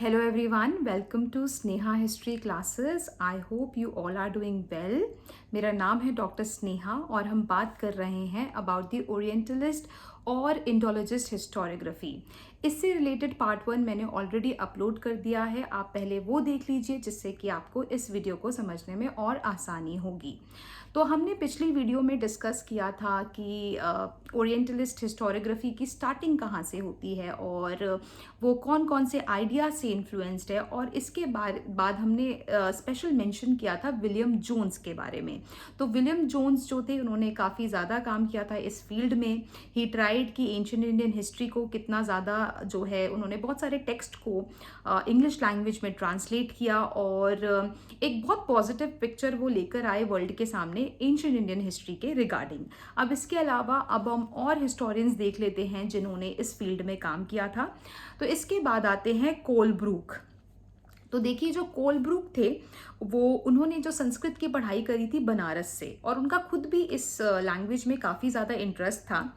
Hello everyone, welcome to Sneha History Classes. I hope you all are doing well. मेरा नाम है doctor Sneha और हम बात कर रहे हैं अबाउट द ओरिएंटलिस्ट और इंडोलॉजिस्ट हिस्टोरियोग्राफी। इससे रिलेटेड पार्ट 1 मैंने ऑलरेडी अपलोड कर दिया है, आप पहले वो देख लीजिए जिससे कि आपको इस वीडियो को समझने में और आसानी होगी। तो हमने पिछली वीडियो में डिस्कस किया था कि ओरिएंटलिस्ट हिस्टोरियोग्राफी की स्टार्टिंग कहाँ से होती है और वो कौन कौन से आइडिया से इन्फ्लुएंस्ड है, और इसके बाद हमने स्पेशल मेंशन किया था विलियम जोन्स के बारे में। तो विलियम जोन्स जो थे उन्होंने काफ़ी ज़्यादा काम किया था इस फील्ड में। ही ट्राइड कि एंशिएंट इंडियन हिस्ट्री को कितना ज़्यादा जो है, उन्होंने बहुत सारे टेक्स्ट को इंग्लिश लैंग्वेज में ट्रांसलेट किया और एक बहुत पॉजिटिव पिक्चर वो लेकर आए वर्ल्ड के सामने एंशिएंट इंडियन हिस्ट्री के रिगार्डिंग। अब इसके अलावा अब हम और हिस्टोरियंस देख लेते हैं जिन्होंने इस फील्ड में काम किया था। तो इसके बाद आते हैं कोलब्रूक। तो देखिए, जो कोलब्रूक थे वो उन्होंने जो संस्कृत की पढ़ाई करी थी बनारस से, और उनका खुद भी इस लैंग्वेज में काफ़ी ज़्यादा इंटरेस्ट था,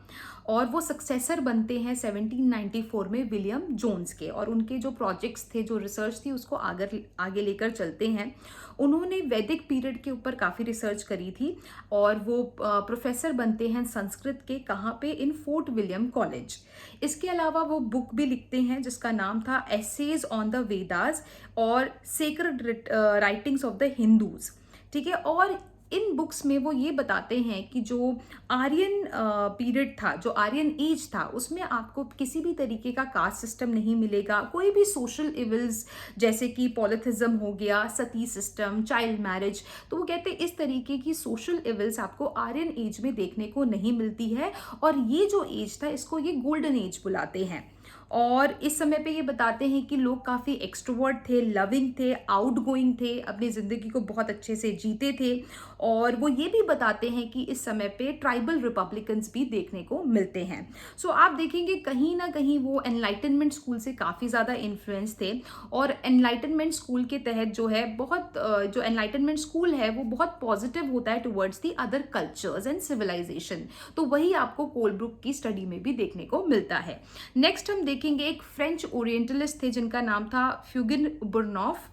और वो सक्सेसर बनते हैं 1794 में विलियम जोन्स के, और उनके जो प्रोजेक्ट्स थे, जो रिसर्च थी, उसको आगे लेकर चलते हैं। उन्होंने वैदिक पीरियड के ऊपर काफ़ी रिसर्च करी थी और वो प्रोफेसर बनते हैं संस्कृत के, कहाँ पे, इन फोर्ट विलियम कॉलेज। इसके अलावा वो बुक भी लिखते हैं जिसका नाम था एसेज ऑन द वेदास और sacred writings of the Hindus. ठीक है, और इन बुक्स में वो ये बताते हैं कि जो आर्यन पीरियड था, जो आर्यन एज था, उसमें आपको किसी भी तरीके का कास्ट सिस्टम नहीं मिलेगा, कोई भी सोशल इविल्स जैसे कि पॉलिथिज्म हो गया, सती सिस्टम, चाइल्ड मैरिज। तो वो कहते हैं इस तरीके की सोशल इविल्स आपको आर्यन एज में देखने को नहीं मिलती है, और ये जो एज था इसको ये गोल्डन एज बुलाते हैं। और इस समय पे ये बताते हैं कि लोग काफ़ी एक्सट्रोवर्ट थे, लविंग थे, आउटगोइंग थे, अपनी ज़िंदगी को बहुत अच्छे से जीते थे। और वो ये भी बताते हैं कि इस समय पे ट्राइबल रिपब्लिकन्स भी देखने को मिलते हैं। सो आप देखेंगे कहीं ना कहीं वो एनलाइटनमेंट स्कूल से काफ़ी ज़्यादा इन्फ्लुएंस थे, और एनलाइटनमेंट स्कूल के तहत जो है जो एनलाइटनमेंट स्कूल है वो बहुत पॉजिटिव होता है towards the other cultures and civilization. तो वही आपको कोलब्रुक की स्टडी में भी देखने को मिलता है। नेक्स्ट हम देखेंगे एक फ्रेंच ओरिएंटलिस्ट थे जिनका नाम था फ्यूगिन बुरनॉफ।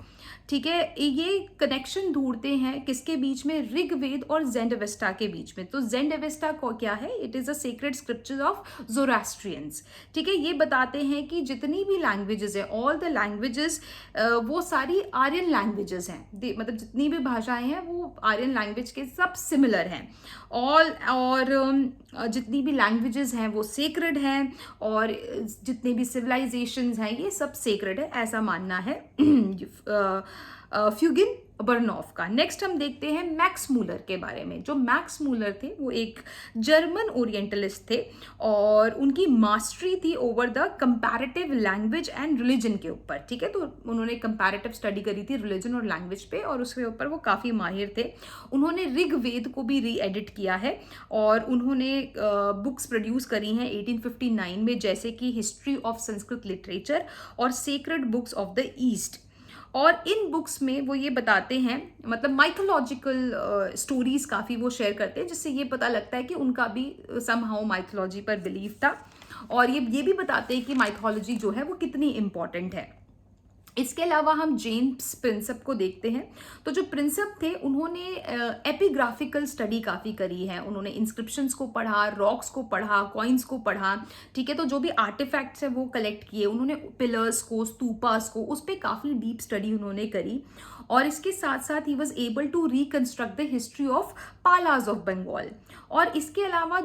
ठीक है, ये कनेक्शन ढूंढते हैं किसके बीच में, ऋग्वेद और ज़ेंड-अवेस्टा के बीच में। तो ज़ेंड-अवेस्टा को क्या है, it is a sacred scripture of Zoroastrians. ठीक है, ये बताते हैं कि जितनी भी लैंग्वेजेस है, ऑल द लैंग्वेजेस, वो सारी आर्यन लैंग्वेजेस हैं। मतलब जितनी भी भाषाएं हैं वो आर्यन लैंग्वेज के सब सिमिलर हैं और जितनी भी लैंग्वेजेस हैं वो सेक्रेड हैं, और जितने भी सिविलाइजेशंस हैं ये सब सेक्रेड है, ऐसा मानना है फ्यूगिन बर्नॉफ का। नेक्स्ट हम देखते हैं मैक्स मूलर के बारे में। जो मैक्स मूलर थे वो एक जर्मन ओरिएंटलिस्ट थे, और उनकी मास्टरी थी over the comparative language and religion के ऊपर। ठीक है, तो उन्होंने कंपैरेटिव स्टडी करी थी रिलीजन और लैंग्वेज पे, और उसके ऊपर वो काफ़ी माहिर थे। उन्होंने ऋग्वेद को भी री एडिट किया है, और उन्होंने बुक्स प्रोड्यूस करी हैं 1859 में, जैसे कि हिस्ट्री ऑफ संस्कृत लिटरेचर और sacred books of the east. और इन बुक्स में वो ये बताते हैं, मतलब माइथोलॉजिकल स्टोरीज काफ़ी वो शेयर करते हैं, जिससे ये पता लगता है कि उनका भी समहाउ माइथोलॉजी पर बिलीव था। और ये भी बताते हैं कि माइथोलॉजी जो है वो कितनी इम्पॉर्टेंट है। इसके अलावा हम जेम्स प्रिंसेप को देखते हैं। तो जो प्रिंसेप थे उन्होंने एपिग्राफिकल स्टडी काफ़ी करी है। उन्होंने इंस्क्रिप्शंस को पढ़ा, रॉक्स को पढ़ा, कॉइन्स को पढ़ा। ठीक है, तो जो भी आर्टिफैक्ट्स हैं वो कलेक्ट किए उन्होंने, पिलर्स को, स्तूपास को, उस पर काफ़ी डीप स्टडी उन्होंने करी। और इसके साथ साथ ही was able to reconstruct the history of Palas of Bengal. और इसके अलावा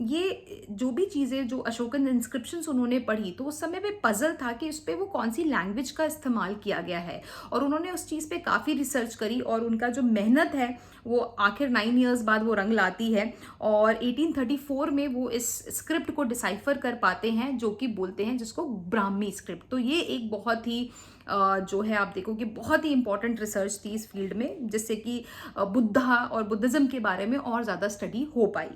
ये जो भी चीज़ें, जो अशोकन इंस्क्रिप्शंस उन्होंने पढ़ी, तो उस समय पे पजल था कि उस पर वो कौन सी लैंग्वेज का इस्तेमाल किया गया है, और उन्होंने उस चीज़ पे काफ़ी रिसर्च करी, और उनका जो मेहनत है वो आखिर 9 इयर्स बाद वो रंग लाती है। और 1834 में वो इस स्क्रिप्ट को डिसाइफर कर पाते हैं, जो कि बोलते हैं जिसको ब्राह्मी स्क्रिप्ट। तो ये एक बहुत ही जो है, आप देखोगे बहुत ही इंपॉर्टेंट रिसर्च थी इस फील्ड में, जिससे कि बुद्धा और बुद्धिज्म के बारे में और ज़्यादा स्टडी हो पाई।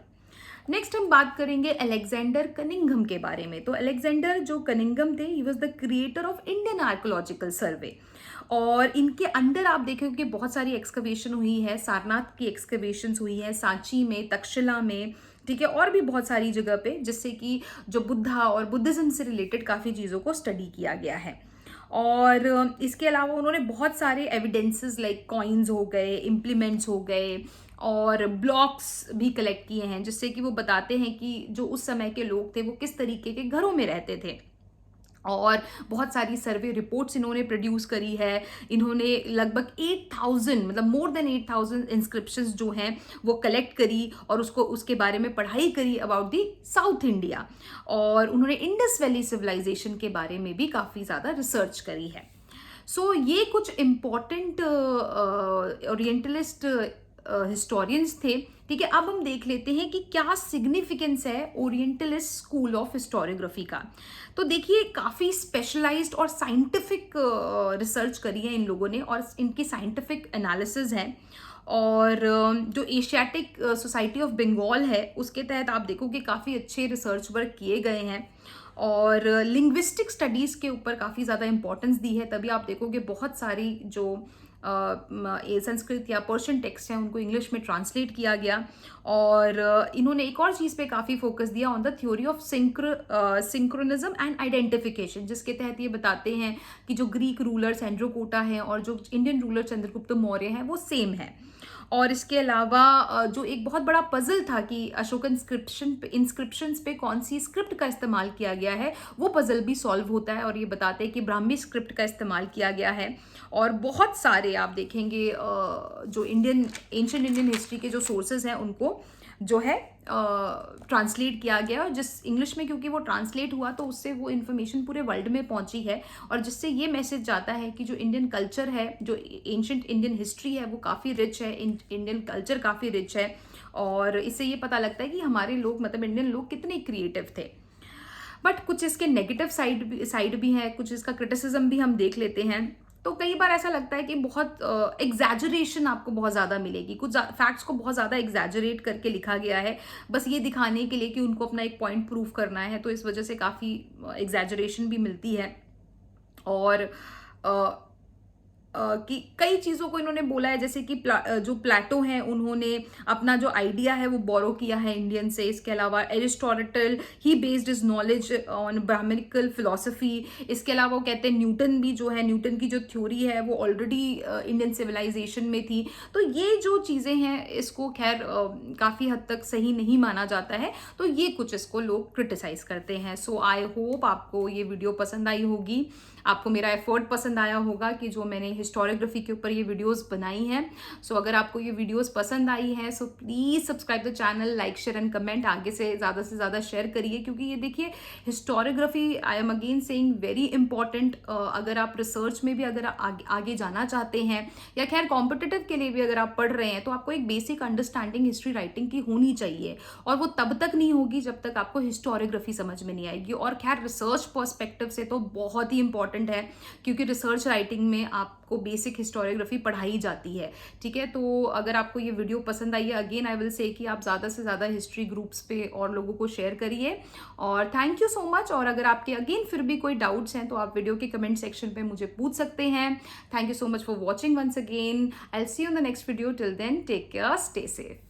नेक्स्ट हम बात करेंगे अलेक्जेंडर कनिंघम के बारे में। तो अलेक्जेंडर जो कनिंघम थे, he was the creator of Indian archaeological survey, और इनके अंडर आप देखेंगे कि बहुत सारी एक्सकवेशन हुई है। सारनाथ की एक्सकवेशंस हुई है, सांची में, तक्षशिला में, ठीक है, और भी बहुत सारी जगह पे, जिससे कि जो बुद्धा और बुद्धिज्म से रिलेटेड काफ़ी चीज़ों को स्टडी किया गया है। और इसके अलावा उन्होंने बहुत सारे एविडेंसेस लाइक कॉइन्स हो गए, इम्प्लीमेंट्स हो गए और ब्लॉक्स भी कलेक्ट किए हैं, जिससे कि वो बताते हैं कि जो उस समय के लोग थे वो किस तरीके के घरों में रहते थे। और बहुत सारी सर्वे रिपोर्ट्स इन्होंने प्रोड्यूस करी है। इन्होंने लगभग 8,000 मतलब मोर देन 8,000 इंस्क्रिप्शंस जो हैं वो कलेक्ट करी और उसको उसके बारे में पढ़ाई करी अबाउट दी साउथ इंडिया। और उन्होंने इंडस वैली सिविलाइजेशन के बारे में भी काफ़ी ज़्यादा रिसर्च करी है। सो ये कुछ इम्पॉर्टेंट ओरिएंटलिस्ट हिस्टोरियंस थे। ठीक है, अब हम देख लेते हैं कि क्या सिग्निफिकेंस है ओरिएंटलिस्ट स्कूल ऑफ हिस्टोरियोग्राफी का। तो देखिए, काफ़ी स्पेशलाइज्ड और साइंटिफिक रिसर्च करी है इन लोगों ने और इनकी साइंटिफिक एनालिसिस है। और जो एशियाटिक सोसाइटी ऑफ बंगाल है उसके तहत आप देखो कि काफ़ी अच्छे रिसर्च वर्क किए गए हैं और लिंग्विस्टिक स्टडीज़ के ऊपर काफ़ी ज़्यादा इंपॉर्टेंस दी है। तभी आप देखोगे बहुत सारी जो संस्कृत या पर्शियन टेक्स्ट हैं उनको इंग्लिश में ट्रांसलेट किया गया। और इन्होंने एक और चीज़ पे काफ़ी फोकस दिया on the theory of synchronism and identification, जिसके तहत ये बताते हैं कि जो ग्रीक रूलर सेंड्रोकोटा है और जो इंडियन रूलर चंद्रगुप्त मौर्य हैं वो सेम है। और इसके अलावा जो एक बहुत बड़ा पजल था कि अशोक इंस्क्रिप्शंस पे कौन सी स्क्रिप्ट का इस्तेमाल किया गया है, वो पजल भी सॉल्व होता है और ये बताते हैं कि ब्राह्मी स्क्रिप्ट का इस्तेमाल किया गया है। और बहुत सारे आप देखेंगे जो एंशिएंट इंडियन हिस्ट्री के जो सोर्सेज हैं उनको जो है ट्रांसलेट किया गया और जिस इंग्लिश में क्योंकि वो ट्रांसलेट हुआ तो उससे वो इन्फॉर्मेशन पूरे वर्ल्ड में पहुंची है और जिससे ये मैसेज जाता है कि जो इंडियन कल्चर है, जो एंशिएंट इंडियन हिस्ट्री है वो काफ़ी रिच है, इंडियन कल्चर काफ़ी रिच है। और इससे ये पता लगता है कि हमारे लोग मतलब इंडियन लोग कितने क्रिएटिव थे। बट कुछ इसके नेगेटिव साइड भी है, कुछ इसका क्रिटिसिज्म भी हम देख लेते हैं। तो कई बार ऐसा लगता है कि बहुत एग्जैजरेशन आपको बहुत ज़्यादा मिलेगी, कुछ फैक्ट्स को बहुत ज़्यादा एग्जैजरेट करके लिखा गया है बस ये दिखाने के लिए कि उनको अपना एक पॉइंट प्रूव करना है, तो इस वजह से काफ़ी एग्जैजरेशन भी मिलती है। और कि कई चीज़ों को इन्होंने बोला है, जैसे कि जो प्लेटो हैं उन्होंने अपना जो आइडिया है वो बोरो किया है इंडियन से। इसके अलावा एरिस्टोटल ही based is knowledge on brahmanical philosophy. इसके अलावा वो कहते हैं न्यूटन भी जो है, न्यूटन की जो थ्योरी है वो ऑलरेडी इंडियन सिविलाइजेशन में थी। तो ये जो चीज़ें हैं इसको खैर काफ़ी हद तक सही नहीं माना जाता है, तो ये कुछ इसको लोग क्रिटिसाइज करते हैं। सो आई होप आपको ये वीडियो पसंद आई होगी, आपको मेरा एफर्ट पसंद आया होगा कि जो मैंने हिस्टोरियोग्राफी के ऊपर ये वीडियोस बनाई हैं। सो अगर आपको ये वीडियोस पसंद आई हैं so please subscribe the channel, like share and comment आगे से ज़्यादा शेयर करिए, क्योंकि ये देखिए historiography I am again saying very important. अगर आप रिसर्च में भी अगर आगे जाना चाहते हैं या खैर कॉम्पिटिटिव के लिए भी अगर आप पढ़ रहे हैं तो आपको एक बेसिक अंडरस्टैंडिंग हिस्ट्री राइटिंग की होनी चाहिए, और वो तब तक नहीं होगी जब तक आपको हिस्टोरियोग्राफी समझ में नहीं आएगी। और खैर रिसर्च पर्सपेक्टिव से तो बहुत ही इंपॉर्टेंट है, क्योंकि रिसर्च राइटिंग में आपको बेसिक हिस्टोरियोग्राफी पढ़ाई जाती है। ठीक है, तो अगर आपको ये वीडियो पसंद आई है, अगेन आई विल से कि आप ज़्यादा से ज़्यादा हिस्ट्री ग्रुप्स पे और लोगों को शेयर करिए। और थैंक यू सो मच। और अगर आपके अगेन फिर भी कोई डाउट्स हैं तो आप वीडियो के कमेंट सेक्शन पे मुझे पूछ सकते हैं। Thank you so much for watching once again. I will see you in the next video. Till then take care, stay safe.